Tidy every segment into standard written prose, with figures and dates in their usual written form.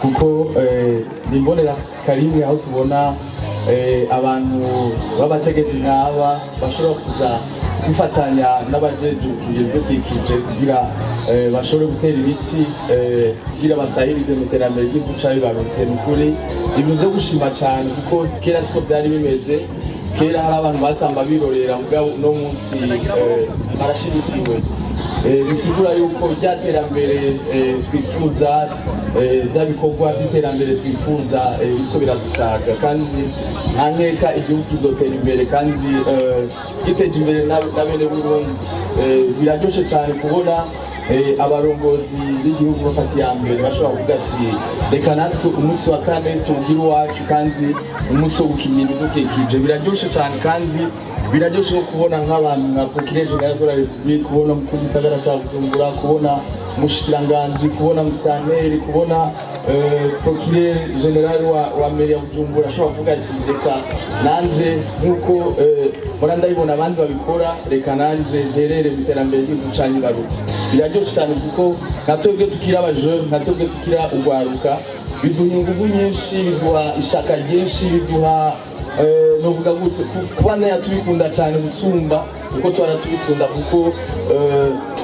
kuko nimbonera karimwe aho tubona abantu b'abategetsi nk'aba bashobora kuza kwifatanya n'abajeje ibidukikije kugira bashobore gutera ibiti kugira basahirize mu iterambere ry'igihugu cabibarutse. Nukuri ibintu vyo gushima cane kuko kera siko vyari bimeze. Kera hari abantu batamba birorera mugabo no munsi barashigikiwe, bisigura yuko ryaterambere twifuza by'abikorwa by'iterambere twifuza biriko biradusaga, kandi nta nkeka igihugu kizotera imbere kandi giteje imbere na bene Burundi. Biraryoshe cyane kubona abarongozi b'igihugu bafata iya mbere bashobora kuvuga ati reka natwe umunsi wa kane tuwugire iwacu kandi umunsi wo gukinira ibidukikije. Biraryoshe cyane kandi biraryoshe no kubona nk'abantu nka Procureur General de la République, kubona umukuru w'igisagara ca Bujumbura, kubona umushikiranganji, kubona musitanteri, kubona Procureur General wa mairie ya Bujumbura ashobora kuvuga ati reka nanje nk'uko mpora ndabibona abandi babikora, reka nanje nterere mu iterambere ry'igihugu canyibarutse. Biraryoshe cyane kuko natwebwe tukira abajene, natwebwe tukira urwaruka, biduha inguvu nyinshi, biduha ishaka ryinshi, biduha novuga gute kubana tubikunda cyane gusumba uko twara tubikunda, kuko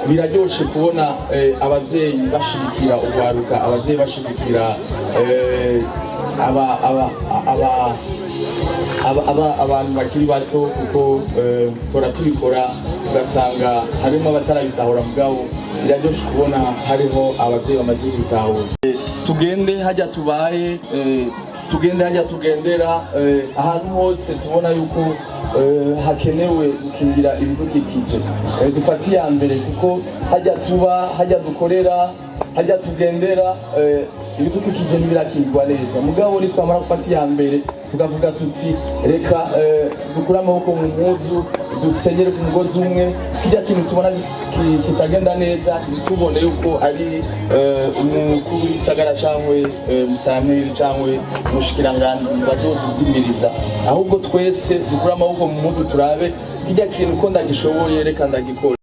biraryoshe kubona abavyeyi bashigikira urwaruka, abavyeyi bashigikira abantu bakiri bato, kuko tora tubikora ugasanga harimo abatarabitahura mugabo biraryoshe kubona hariho abavyeyi bamaze kubitahura. Tugende hajya tubaye, tugende hajya tugendera, ahantu hose tubona yuko hakenewe gukingira ibidukikije dufata iya mbere, kuko hajya tuba, hajya dukorera, hajya tugendera, ibidukikije ntibirakingwa neza. Mugabo nitwamara gufata iya mbere tukavuga tuti reka dukure amaboko mu mpuzu, dusenyere ku mugozi umwe, kijya kintu tubona kitagenda neza tubone yuko ari umukuru w'isagara cyangwa musitanteri cyangwa umushikiranganji bazovugimiriza, ahubwo twese dukure amaboko mu mpuzu turabe kijya kintu ko ndagishoboye reka ndagikora.